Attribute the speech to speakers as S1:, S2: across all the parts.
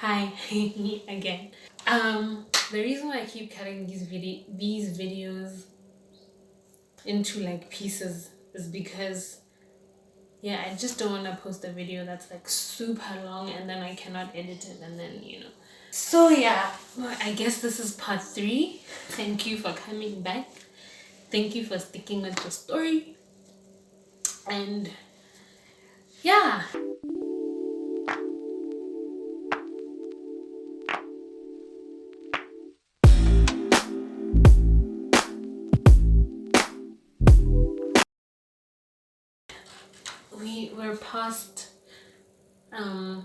S1: Hi again. The reason why I keep cutting these videos into like pieces is because I just don't want to post a video that's like super long and then I cannot edit it and then. So well, I guess this is part 3. Thank you for coming back. Thank you for sticking with the story. And yeah, we're past um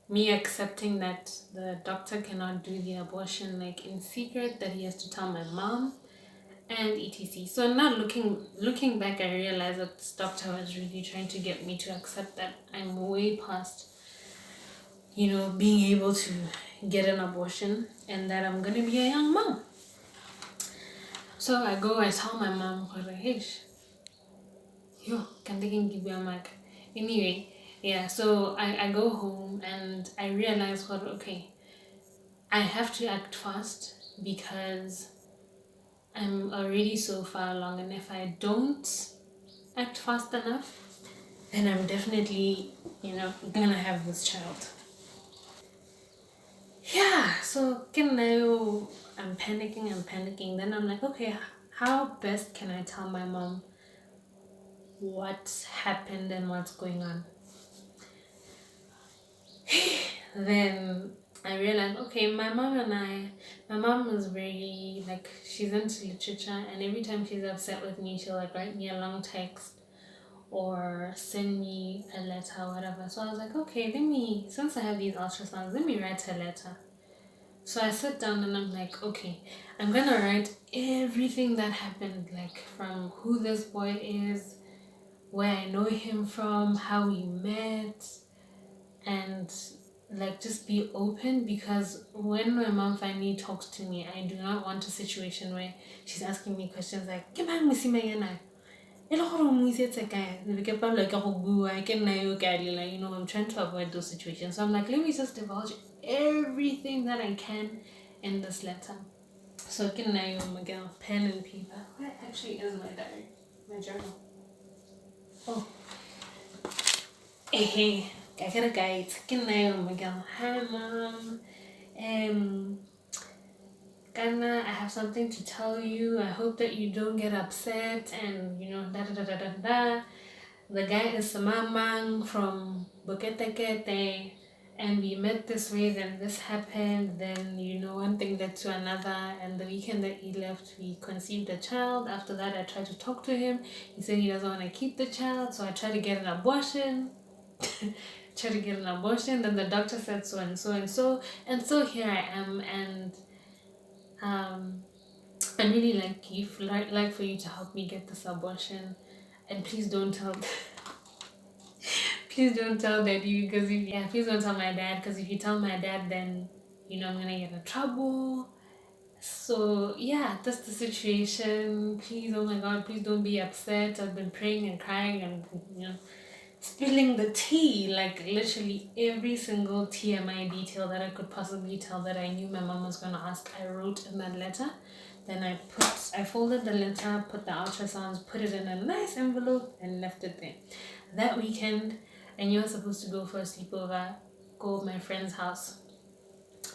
S1: me accepting that the doctor cannot do the abortion like in secret, that he has to tell my mom and etc. So now looking back, I realized that this doctor was really trying to get me to accept that I'm way past being able to get an abortion and that I'm gonna be a young mom. So I tell my mom, hey, yo, can they give you a mic? Anyway, so I go home and I realize, well, okay, I have to act fast because I'm already so far along, and if I don't act fast enough, then I'm definitely, gonna have this child. Yeah, so I'm panicking. Then I'm like, okay, how best can I tell my mom what's happened and what's going on? Then I realized, okay, my mom is very, like, she's into literature, and every time she's upset with me, she'll like write me a long text or send me a letter or whatever. So I was like, okay, since I have these ultrasounds, let me write a letter. So I sit down and I'm like, okay, I'm gonna write everything that happened, like from who this boy is, where I know him from, how we met, and like just be open, because when my mom finally talks to me, I do not want a situation where she's asking me questions like, "Ke mang mosima ena?" E le gore o mo isetse kae? Be ke palelwa ke go bua, ke nna yo ka lela, I'm trying to avoid those situations. So I'm like, let me just divulge everything that I can in this letter. So ke nna yo Miguel, pen and paper. Where actually is my diary? My journal. Oh, hey, I got a guide. Ke nna yo Miguel. Hi mom. Um, Ghana, I have something to tell you. I hope that you don't get upset and da da da da da da. The guy is Samamang from Buketekete, and we met this way, then this happened, then one thing led to another, and the weekend that he left, we conceived a child. After that, I tried to talk to him. He said he doesn't want to keep the child, so I tried to get an abortion. Then the doctor said so and so and so, and so here I am, and um, I really like for you to help me get this abortion, and please don't tell, please don't tell daddy, because please don't tell my dad, because if you tell my dad, then I'm gonna get in trouble. So that's the situation. Please, oh my God, please don't be upset. I've been praying and crying and spilling the tea, like literally every single TMI detail that I could possibly tell that I knew my mom was gonna ask, I wrote in that letter. Then I folded the letter, put the ultrasounds, put it in a nice envelope, and left it there. That weekend, I knew I was supposed to go for a sleepover, go to my friend's house.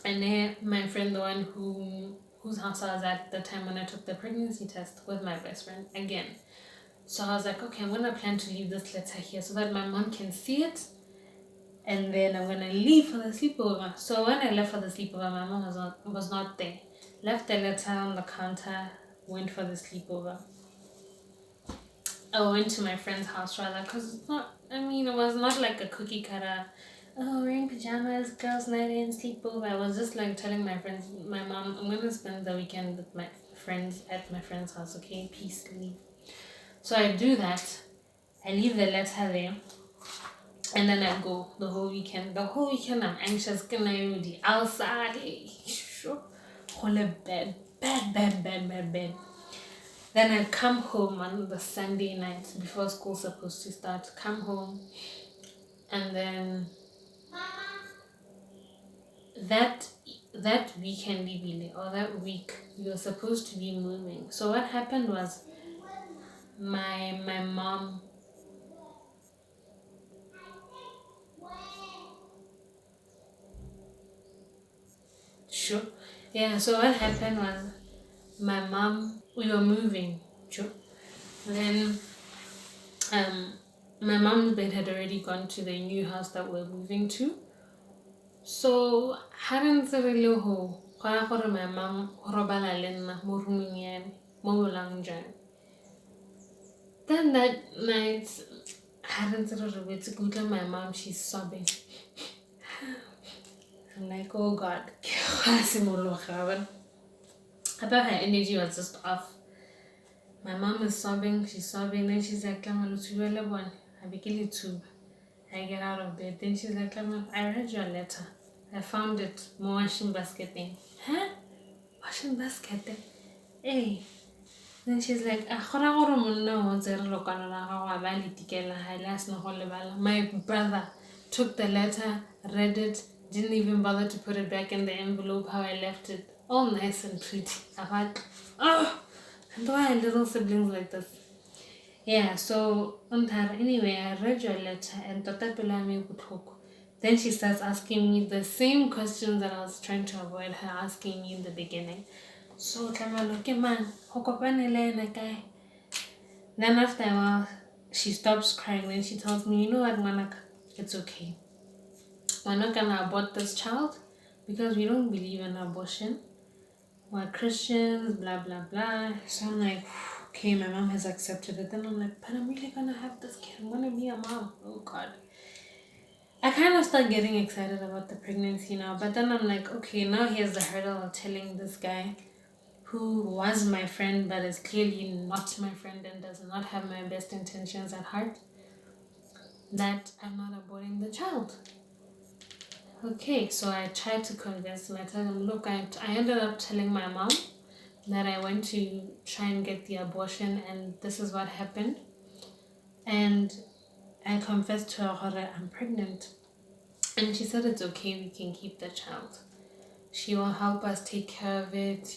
S1: And then my friend, the one whose house I was at the time when I took the pregnancy test with my best friend again. So I was like, okay, I'm gonna plan to leave this letter here so that my mom can see it, and then I'm gonna leave for the sleepover. So when I left for the sleepover, my mom was not there. Left the letter on the counter, went for the sleepover. I went to my friend's house rather, because it was not like a cookie cutter, oh, we're in pajamas, girls' night in, sleepover. I was just like telling my mom, I'm gonna spend the weekend with my friends at my friend's house, okay? Peace, leave. So I do that. I leave the letter there. And then I go the whole weekend. The whole weekend I'm anxious. Can I be outside? Whole bad. Then I come home on the Sunday night before school's supposed to start. Come home, and then that that weekend, or that week, we were supposed to be moving. So what happened was my mom. Sure. Yeah, so what happened was my mom, we were moving. Sure. Then um my mom's bed had already gone to the new house that we're moving to. So hadn't really ho my mom robala lenna mo rooming yan mo lang dyan. Then that night hadn't really to go to my mom, she's sobbing. I'm like, oh god. I thought her energy was just off. My mom is sobbing, she's sobbing, then she's like, I begin it too. I get out of bed. Then she's like, I read your letter. I found it. More washing basket thing. Huh? Washing basket thing? Hey. Then she's like, my brother took the letter, read it, didn't even bother to put it back in the envelope how I left it. All nice and pretty. I thought, oh, and why are little siblings like this? Yeah, so anyway, I read your letter and then she starts asking me the same questions that I was trying to avoid her asking me in the beginning. So okay man, then after a while she stops crying, then she tells me, you know what, Manaka, it's okay. We're not gonna abort this child because we don't believe in abortion. We're Christians, blah blah blah. So I'm like, okay, my mom has accepted it. Then I'm like, but I'm really gonna have this kid. I'm gonna be a mom. Oh god. I kind of start getting excited about the pregnancy now, but then I'm like, okay, now here's the hurdle of telling this guy who was my friend but is clearly not my friend and does not have my best intentions at heart that I'm not aborting the child. Okay, so I tried to convince him. I told him, look, I ended up telling my mom that I went to try and get the abortion and this is what happened. And I confessed to her that I'm pregnant. And she said it's okay, we can keep the child. She will help us take care of it,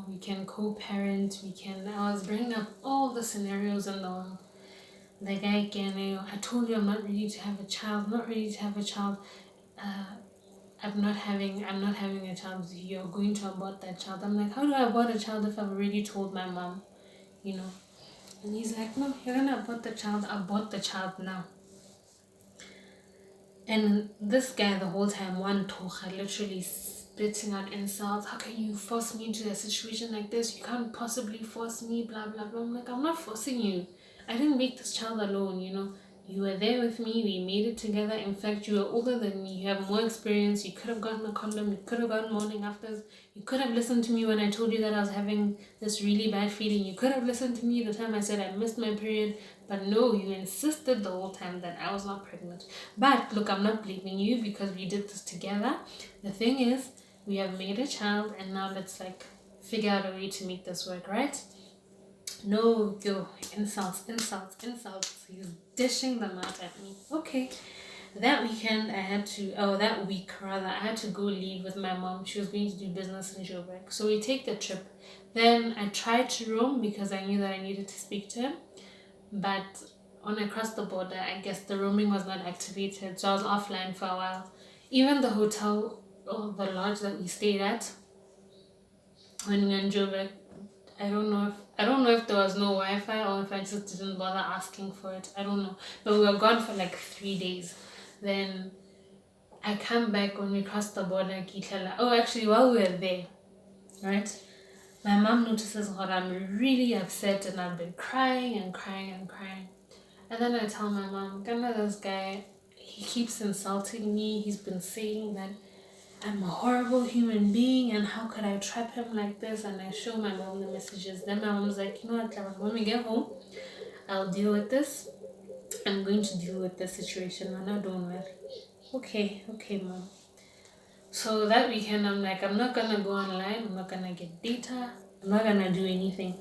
S1: we can co-parent, I was bringing up all the scenarios in the world. The guy again, I told you I'm not ready to have a child, I'm not having a child, you're going to abort that child. I'm like, how do I abort a child if I've already told my mom, And he's like, no, you're gonna abort the child now. And this guy the whole time, one tocha, literally spitting out insults. How can you force me into a situation like this? You can't possibly force me, blah blah blah. I'm like, I'm not forcing you. I didn't make this child alone, You were there with me, we made it together. In fact, you were older than me, you have more experience, you could have gotten a condom, you could have gotten morning afters, you could have listened to me when I told you that I was having this really bad feeling, you could have listened to me the time I said I missed my period, but no, you insisted the whole time that I was not pregnant. But look, I'm not blaming you because we did this together. The thing is, we have made a child and now let's figure out a way to make this work, right? No, yo, insults. He's dishing them out at me. Okay. That week, I had to go leave with my mom. She was going to do business in Joburg. So we take the trip. Then I tried to roam because I knew that I needed to speak to him. But on across the border, I guess the roaming was not activated. So I was offline for a while. Even the hotel or the lodge that we stayed at when we were in Joburg, I don't know if there was no Wi-Fi or if I just didn't bother asking for it. I don't know. But we were gone for 3 days. Then I come back when we crossed the border. Actually, while we were there, right? My mom notices that I'm really upset and I've been crying and crying and crying. And then I tell my mom, this guy, he keeps insulting me. He's been saying that I'm a horrible human being and how could I trap him like this? And I show my mom the messages. Then my mom's like, you know what, Clara, when we get home, I'll deal with this. I'm going to deal with the situation. Mama, don't worry. Okay, mom. So that weekend, I'm like, I'm not gonna go online. I'm not gonna get data. I'm not gonna do anything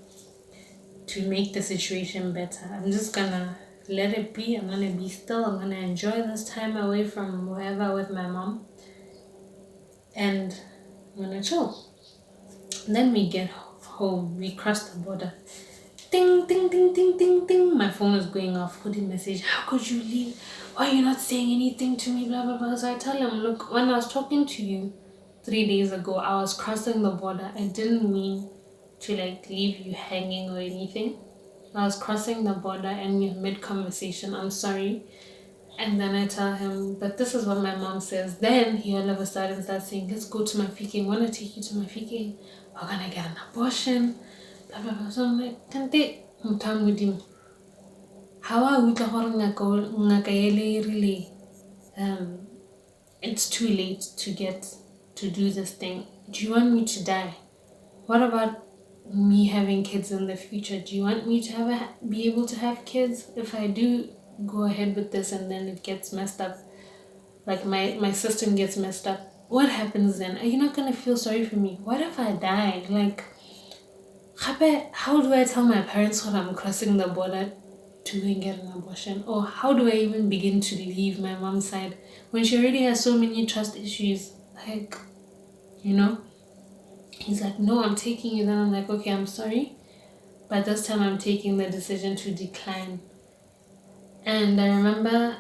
S1: to make the situation better. I'm just gonna let it be. I'm gonna be still. I'm gonna enjoy this time away from wherever with my mom. and I'm gonna chill. And then we get home, we cross the border. Ding, ding, ding, ding, ding, ding. My phone is going off. Hoodie message. How could you leave? Why are you not saying anything to me? Blah, blah, blah. So I tell him, look, when I was talking to you 3 days ago, I was crossing the border. I didn't mean to like leave you hanging or anything. I was crossing the border and we mid conversation. I'm sorry. And then I tell him, but this is what my mom says. Then he all of a sudden starts saying, let's go to my fiki. I want to take you to my fiki. We're going to get an abortion. Blah, blah, blah. So I'm like, Kante, I'm done with him. How are we really? It's too late to get to do this thing. Do you want me to die? What about me having kids in the future? Do you want me to be able to have kids if I do go ahead with this and then it gets messed up? Like my system gets messed up. What happens then? Are you not gonna feel sorry for me? What if I die? Like, how do I tell my parents when I'm crossing the border to go and get an abortion? Or how do I even begin to leave my mom's side when she already has so many trust issues? Like, He's like, no, I'm taking you. Then I'm like, okay, I'm sorry. But this time I'm taking the decision to decline. And I remember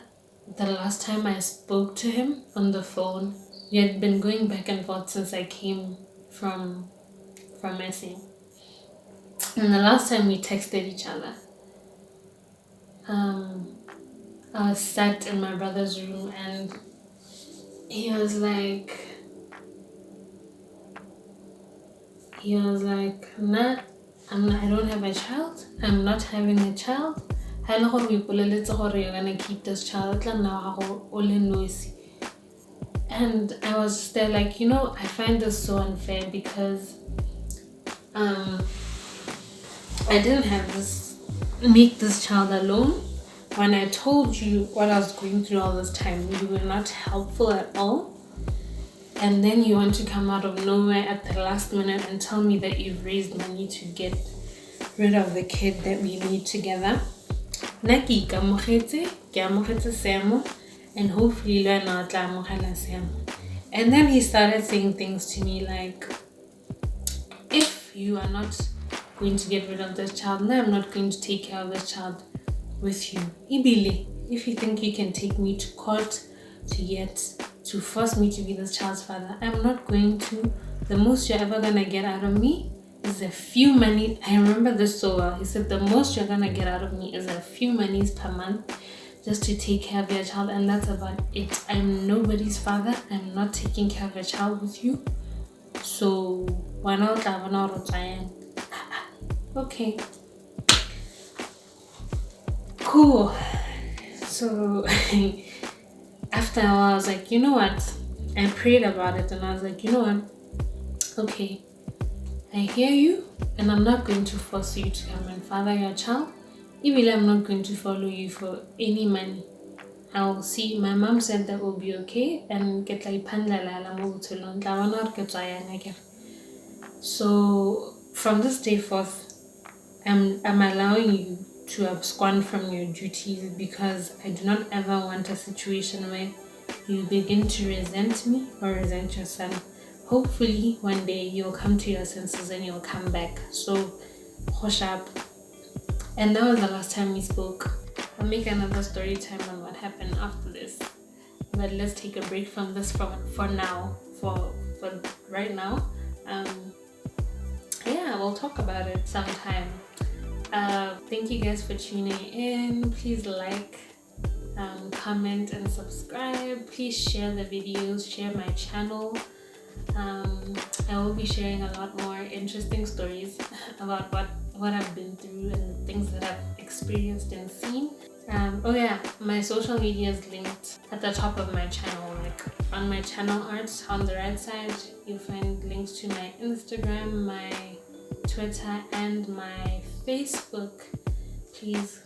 S1: the last time I spoke to him on the phone, we had been going back and forth since I came from SA. And the last time we texted each other, I was sat in my brother's room and he was like, nah, I don't have a child. I'm not having a child. You're gonna keep this child. And I was there like, I find this so unfair because I didn't make this child alone. When I told you what I was going through all this time, you were not helpful at all. And then you want to come out of nowhere at the last minute and tell me that you've raised money to get rid of the kid that we made together. And hopefully learn out Sam. And then he started saying things to me like, if you are not going to get rid of this child, then I'm not going to take care of this child with you. Ibile, if you think you can take me to court to force me to be this child's father, I'm not going to. The most you're ever gonna get out of me is a few money. I remember this so well. He said the most you're gonna get out of me is a few monies per month just to take care of your child, and that's about it. I'm nobody's father. I'm not taking care of your child with you. So why not? Okay. Cool. So after a while, I was like, you know what? I prayed about it and I was like, you know what? Okay, I hear you and I'm not going to force you to come and father your child. Even I'm not going to follow you for any money. I'll see. My mom said that will be okay and get like so from this day forth, I'm allowing you to abscond from your duties because I do not ever want a situation where you begin to resent me or resent your son. Hopefully one day you'll come to your senses and you'll come back. So hush up. And that was the last time we spoke. I'll make another story time on what happened after this. But let's take a break from this for now. For right now. We'll talk about it sometime. Thank you guys for tuning in. Please like, comment and subscribe. Please share the videos, share my channel. I will be sharing a lot more interesting stories about what I've been through and the things that I've experienced and seen. My social media is linked at the top of my channel. Like on my channel art on the right side, you'll find links to my Instagram, my Twitter and my Facebook. Please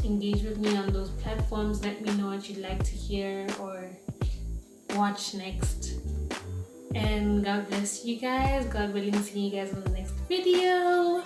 S1: engage with me on those platforms. Let me know what you'd like to hear or watch next. And God bless you guys. God willing, see you guys in the next video.